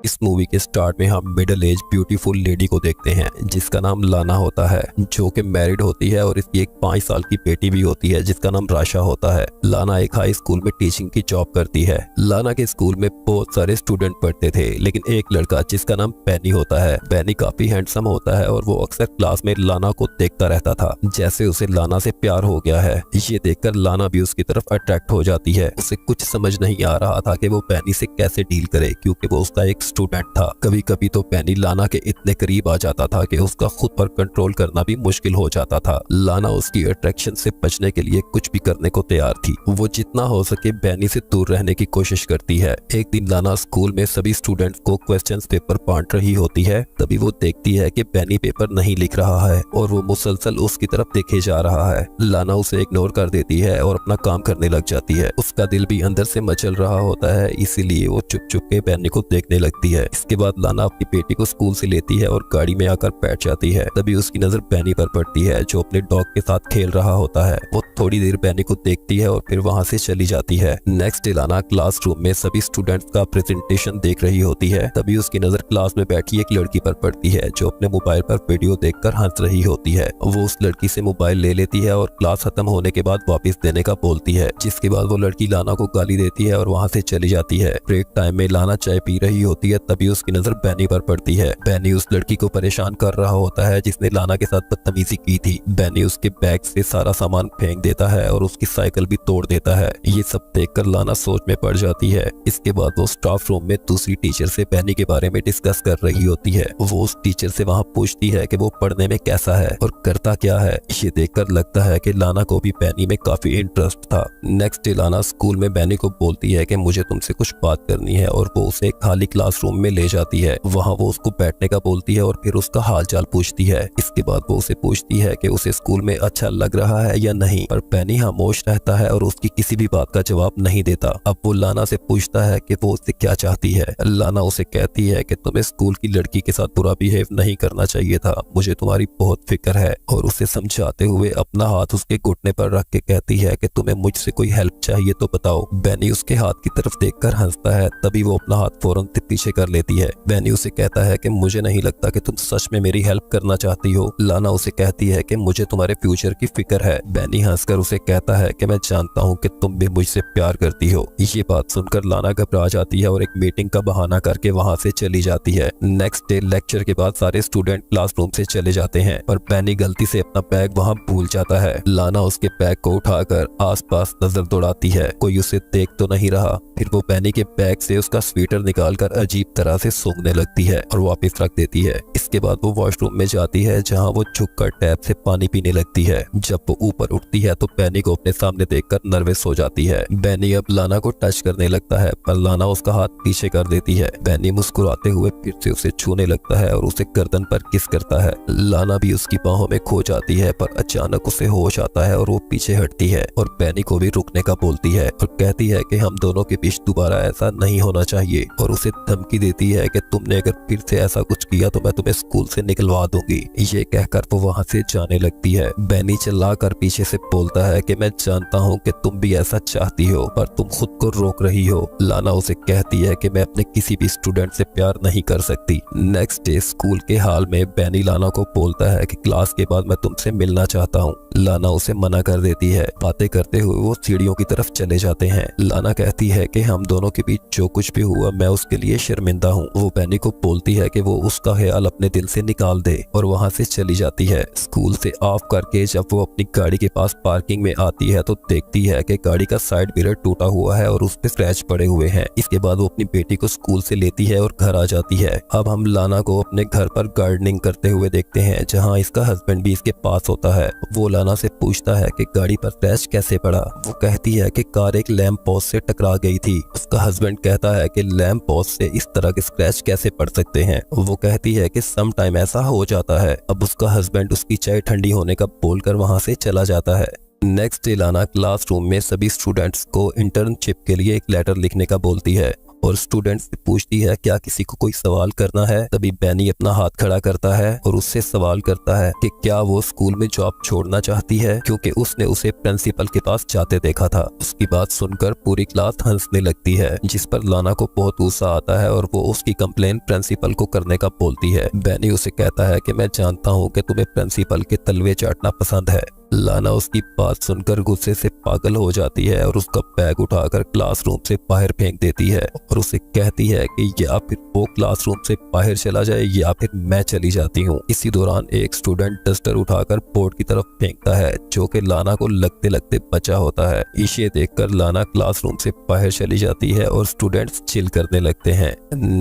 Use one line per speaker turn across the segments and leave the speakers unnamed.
इस मूवी के स्टार्ट में हम मिडिल एज ब्यूटीफुल लेडी को देखते हैं जिसका नाम लाना होता है, जो कि मैरिड होती है और इसकी एक 5 साल की बेटी भी होती है जिसका नाम राशा होता है। लाना एक हाई स्कूल में टीचिंग की जॉब करती है। लाना के स्कूल में बहुत सारे स्टूडेंट पढ़ते थे, लेकिन एक लड़का जिसका नाम बेनी होता है। बेनी काफी हैंडसम होता है और वो अक्सर क्लास में लाना को देखता रहता था, जैसे उसे लाना से प्यार हो गया है। ये देखकर लाना भी उसकी तरफ अट्रैक्ट हो जाती है। उसे कुछ समझ नहीं आ रहा था कि वो बेनी से कैसे डील करे, क्योंकि वो उसका एक स्टूडेंट था। कभी कभी तो बेनी लाना के इतने करीब आ जाता था कि उसका खुद पर कंट्रोल करना भी मुश्किल हो जाता था। लाना उसकी अट्रैक्शन से बचने के लिए कुछ भी करने को तैयार थी। वो जितना हो सके बेनी से दूर रहने की कोशिश करती है। एक दिन लाना स्कूल में सभी स्टूडेंट्स को क्वेश्चंस पेपर बांट रही होती है। तभी वो देखती है कि बेनी पेपर नहीं लिख रहा है और वो मुसलसल उसकी तरफ देखे जा रहा है। लाना उसे इग्नोर कर देती है और अपना काम करने लग जाती है। उसका दिल भी अंदर से मचल रहा होता है, इसीलिए वो चुप चुप के बेनी को देखने लगती है। इसके बाद लाना अपनी बेटी को स्कूल से लेती है और गाड़ी में आकर बैठ जाती है। तभी उसकी नजर बेनी पर पड़ती है, जो अपने डॉग के साथ खेल रहा होता है। वो थोड़ी देर बेनी को देखती है और फिर वहां से चली जाती है। नेक्स्ट डे लाना क्लासरूम में सभी स्टूडेंट्स का प्रेजेंटेशन देख रही होती है। तभी उसकी नजर क्लास में बैठी एक लड़की पर पड़ती है, जो अपने मोबाइल पर वीडियो देखकर हंस रही होती है। वो उस लड़की से मोबाइल ले लेती है और क्लास खत्म होने के बाद वापस देने का बोलती है, जिसके बाद वो लड़की लाना को गाली देती है और वहां से चली जाती है। ब्रेक टाइम में लाना चाय पी रही होती है, तभी उसकी नजर बेनी पर पड़ती है। बेनी उस लड़की को परेशान कर रहा होता है जिसने लाना के साथ बदतमीजी की थी। बेनी उसके बैग से सारा सामान फेंक देता है और उसकी साइकिल भी तोड़ देता है। ये सब देखकर लाना सोच में पड़ जाती है। इसके बाद वो स्टाफ रूम में दूसरी टीचर से बेनी के बारे में डिस्कस कर रही होती है। वो उस टीचर से वहाँ पूछती है कि वो पढ़ने में कैसा है और करता क्या है। ये देखकर लगता है कि लाना को भी बेनी में काफी इंटरेस्ट था। नेक्स्ट डे लाना स्कूल में बेनी को बोलती है कि मुझे तुमसे कुछ बात करनी है और वो उसे खाली क्लासरूम में ले जाती है। वहाँ वो उसको बैठने का बोलती है और फिर उसका हाल चाल पूछती है। इसके बाद वो उसे पूछती है कि उसे स्कूल में अच्छा लग रहा है या नहीं, पर बेनी खामोश रहता है और उसकी किसी भी बात का जवाब नहीं देता। अब वो लाना से पूछता है कि वो उससे क्या चाहती है। लाना उसे कहती है कि तुम्हें स्कूल की लड़की के साथ बुरा बिहेव नहीं करना चाहिए था, मुझे तुम्हारी बहुत फिक्र है। और उसे समझाते हुए अपना हाथ उसके घुटने पर रख के कहती है कि तुम्हें मुझसे कोई हेल्प चाहिए तो बताओ। बेनी उसके हाथ की तरफ देखकर हंसता है, तभी वो अपना हाथ फौरन पीछे कर लेती है। बेनी उसे कहता है कि मुझे नहीं लगता कि तुम सच में मेरी हेल्प करना चाहती हो। लाना उसे कहती है कि मुझे तुम्हारे फ्यूचर की फिक्र है। बेनी हंसकर उसे कहता है कि मैं जानता हूँ कि तुम भी मुझसे प्यार करती हो। ये बात सुनकर लाना घबरा जाती है और एक मीटिंग का बहाना करके वहाँ से चली जाती है। नेक्स्ट डे लेक्चर के बाद सारे स्टूडेंट क्लासरूम से चले जाते हैं, पर बेनी गलती से अपना बैग वहाँ भूल जाता है। लाना उसके बैग को उठाकर आसपास नजर दौड़ाती है, कोई उसे देख तो नहीं रहा। फिर वो बेनी के बैग से उसका स्वेटर निकालकर अजीब तरह से सूंघने लगती है और वापस रख देती है। इसके बाद वो वॉशरूम में जाती है, जहाँ वो झुककर टैप से पानी पीने लगती है। जब वो ऊपर उठती है तो बेनी को अपने सामने देखकर नर्वस हो जाती है। बेनी अब लाना को टच करने लगता है, पर लाना उसका हाथ पीछे कर देती है। बेनी मुस्कुराते हुए फिर से उसे छूने लगता है और उसे गर्दन पर किस करता है। लाना भी उसकी बाहों में खो जाती है, पर अचानक उसे होश आता है और वो पीछे हटती है और बेनी को भी रुकने का बोलती है और कहती है कि हम दोनों के बीच दोबारा ऐसा नहीं होना चाहिए, और उसे धमकी देती है कि तुमने अगर फिर से ऐसा कुछ किया तो मैं तुम्हें स्कूल से निकलवा दूंगी। ये कहकर वो वहाँ से जाने लगती है। बेनी चिल्लाकर पीछे से बोलता है कि मैं जानता हूँ कि तुम भी ऐसा चाहती हो, पर तुम खुद को रोक रही हो। लाना उसे कहती है कि मैं अपने किसी भी स्टूडेंट से प्यार नहीं कर सकती। नेक्स्ट डे स्कूल के हाल में बेनी लाना को बोलता है कि क्लास के बाद मैं तुमसे मिलना चाहता हूँ। लाना उसे मना कर देती है। बातें करते हुए वो सीढ़ियों की तरफ चले जाते हैं। लाना कहती है कि हम दोनों के बीच जो कुछ भी हुआ मैं उसके लिए शर्मिंदा हूँ। वो बेनी को बोलती है कि वो उसका ख्याल अपने दिल से निकाल दे और वहाँ से चली जाती है। स्कूल से ऑफ करके जब वो अपनी गाड़ी के पास पार्किंग में आती है तो देखती है कि गाड़ी का साइड मिरर टूटा हुआ है और उस पे स्क्रैच पड़े हुए हैं। इसके बाद वो अपनी बेटी को स्कूल से लेती है और घर आ जाती है। अब हम लाना को अपने घर पर गार्डनिंग करते हुए देखते हैं, जहाँ इसका हस्बैंड भी इसके पास होता है। वो लाना से पूछता है कि गाड़ी पर स्क्रैच कैसे पड़ा। वो कहती है कि कार एक लैंप पोस्ट से टकरा गई थी। उसका हस्बैंड कहता है कि लैंप पोस्ट से इस तरह के स्क्रैच कैसे पड़ सकते हैं। वो कहती है कि सम टाइम ऐसा हो जाता है। अब उसका हस्बैंड उसकी चाय ठंडी होने का बोलकर वहाँ से चला जाता है। नेक्स्ट डे लाना क्लासरूम में सभी स्टूडेंट्स को इंटर्नशिप के लिए एक लेटर लिखने का बोलती है। और स्टूडेंट से पूछती है क्या किसी को कोई सवाल करना है। तभी बेनी अपना हाथ खड़ा करता है और उससे सवाल करता है कि क्या वो स्कूल में जॉब छोड़ना चाहती है, क्योंकि उसने उसे प्रिंसिपल के पास जाते देखा था। उसकी बात सुनकर पूरी क्लास हंसने लगती है, जिस पर लाना को बहुत गुस्सा आता है और वो उसकी कंप्लेन प्रिंसिपल को करने का बोलती है। बेनी उसे कहता है कि मैं जानता हूँ कि तुम्हें प्रिंसिपल के तलवे चाटना पसंद है। लाना उसकी बात सुनकर गुस्से से पागल हो जाती है और उसका बैग उठाकर क्लासरूम से बाहर फेंक देती है और उसे कहती है कि या फिर वो क्लासरूम से बाहर चला जाए या फिर मैं चली जाती हूँ। इसी दौरान एक स्टूडेंट डस्टर उठाकर बोर्ड की तरफ फेंकता है, जो कि लाना को लगते लगते बचा होता है। इसे देखकर लाना क्लासरूम से बाहर चली जाती है और स्टूडेंट्स चिल करने लगते हैं।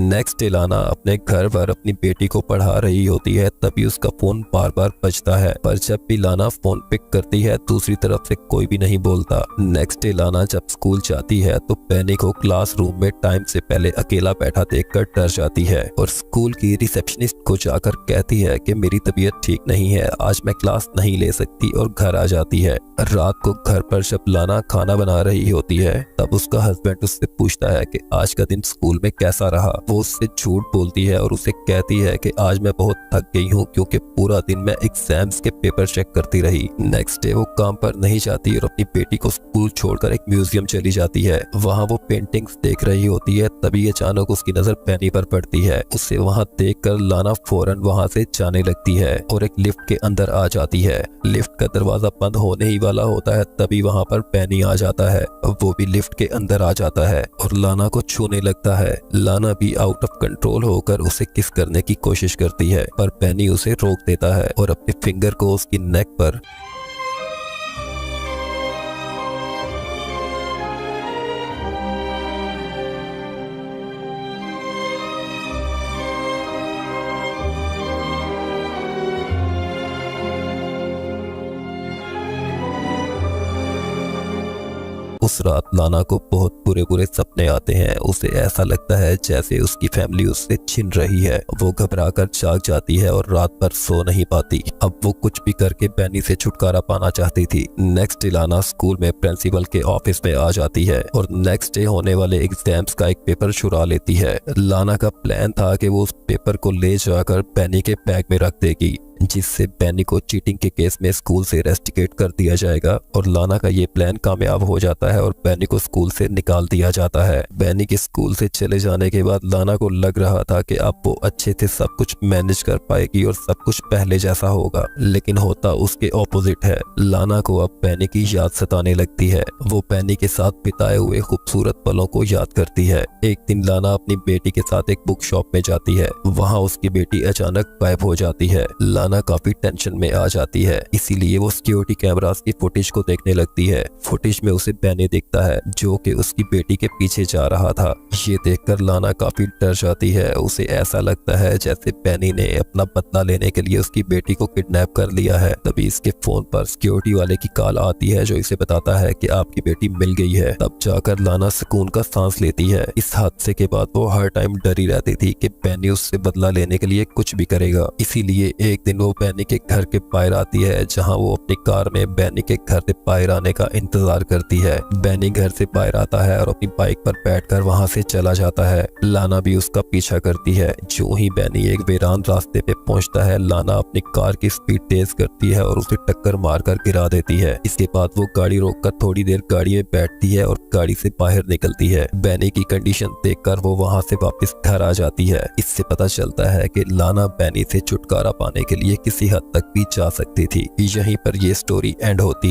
नेक्स्ट डे लाना अपने घर पर अपनी बेटी को पढ़ा रही होती है, तभी उसका फोन बार बार बजता है, पर जब भी लाना फोन पिक करती है दूसरी तरफ से कोई भी नहीं बोलता। नेक्स्ट डे लाना जब स्कूल जाती है तो बेनी को क्लासरूम में टाइम से पहले अकेला बैठा देखकर डर जाती है और स्कूल की रिसेप्शनिस्ट को जाकर कहती है कि मेरी तबीयत ठीक नहीं है, आज मैं क्लास नहीं ले सकती, और घर आ जाती है। रात को घर पर जब लाना खाना बना रही होती है तब उसका हस्बैंड उससे पूछता है कि आज का दिन स्कूल में कैसा रहा। वो उससे झूठ बोलती है और उसे कहती है कि आज मैं बहुत थक गई हूँ, क्योंकि पूरा दिन मैं एग्जाम्स के पेपर चेक करती रही। नेक्स्ट डे वो काम पर नहीं जाती और अपनी बेटी को स्कूल छोड़कर एक म्यूजियम चली जाती है। वहाँ वो पेंटिंग्स देख रही होती है, तभी अचानक उसकी नजर बेनी पर पड़ती है। उसे वहाँ देखकर लाना फौरन वहाँ से जाने लगती है और एक लिफ्ट के अंदर आ जाती है। लिफ्ट का दरवाजा बंद होने ही वाला होता है, तभी वहाँ पर बेनी आ जाता है। वो भी लिफ्ट के अंदर आ जाता है और लाना को छूने लगता है। लाना भी आउट ऑफ कंट्रोल होकर उसे किस करने की कोशिश करती है, पर बेनी उसे रोक देता है और अपने फिंगर को उसकी नेक पर उस रात लाना को बहुत बुरे बुरे सपने आते हैं। उसे ऐसा लगता है जैसे उसकी फैमिली उससे छिन रही है। वो घबराकर जाग जाती है और रात भर सो नहीं पाती। अब वो कुछ भी करके बेनी से छुटकारा पाना चाहती थी। नेक्स्ट डे लाना स्कूल में प्रिंसिपल के ऑफिस में आ जाती है और नेक्स्ट डे होने वाले एग्जाम्स का एक पेपर चुरा लेती है। लाना का प्लान था कि वो उस पेपर को ले जाकर बेनी के बैग में रख देगी, जिससे बेनी को चीटिंग के केस में स्कूल से रेस्टिकेट कर दिया जाएगा। और लाना का ये प्लान कामयाब हो जाता है और बेनी को स्कूल से निकाल दिया जाता है। बेनी के स्कूल से चले जाने के बाद लाना को लग रहा था कि अब वो अच्छे से सब कुछ मैनेज कर पाएगी और सब कुछ पहले जैसा होगा, लेकिन होता उसके ऑपोजिट है। लाना को अब बेनी की याद सताने लगती है। वो बेनी के साथ बिताए हुए खूबसूरत पलों को याद करती है। एक दिन लाना अपनी बेटी के साथ एक बुक शॉप में जाती है। वहाँ उसकी बेटी अचानक गायब हो जाती है। लाना काफी टेंशन में आ जाती है, इसीलिए वो सिक्योरिटी कैमरास की फुटेज को देखने लगती है। फुटेज में उसे बेनी दिखता है, जो कि उसकी बेटी के पीछे जा रहा था। ये देखकर लाना काफी डर जाती है। उसे ऐसा लगता है जैसे बेनी ने अपना बदला लेने के लिए उसकी बेटी को किडनैप कर लिया है। तभी इसके फोन पर सिक्योरिटी वाले की कॉल आती है, जो इसे बताता है कि आपकी बेटी मिल गई है। तब जाकर लाना सुकून का सांस लेती है। इस हादसे के बाद वो हर टाइम डरी रहती थी कि बेनी उससे बदला लेने के लिए कुछ भी करेगा। इसीलिए एक दिन वो बेनी के घर के बाहर आती है, जहां वो अपनी कार में बेनी के घर से बाहर आने का इंतजार करती है। बेनी घर से बाहर आता है और अपनी बाइक पर बैठकर वहां से चला जाता है। लाना भी उसका पीछा करती है। जो ही बेनी एक वीरान रास्ते पे पहुंचता है, लाना अपनी कार की स्पीड तेज करती है और उसे टक्कर मारकर गिरा देती है। इसके बाद वो गाड़ी रोककर थोड़ी देर गाड़ी में बैठती है और गाड़ी से बाहर निकलती है। बेनी की कंडीशन देखकर वो वहां से वापस घर आ जाती है। इससे पता चलता है कि लाना बेनी से छुटकारा पाने के लिए किसी हद तक भी जा सकती थी। यहीं पर ये स्टोरी एंड होती है।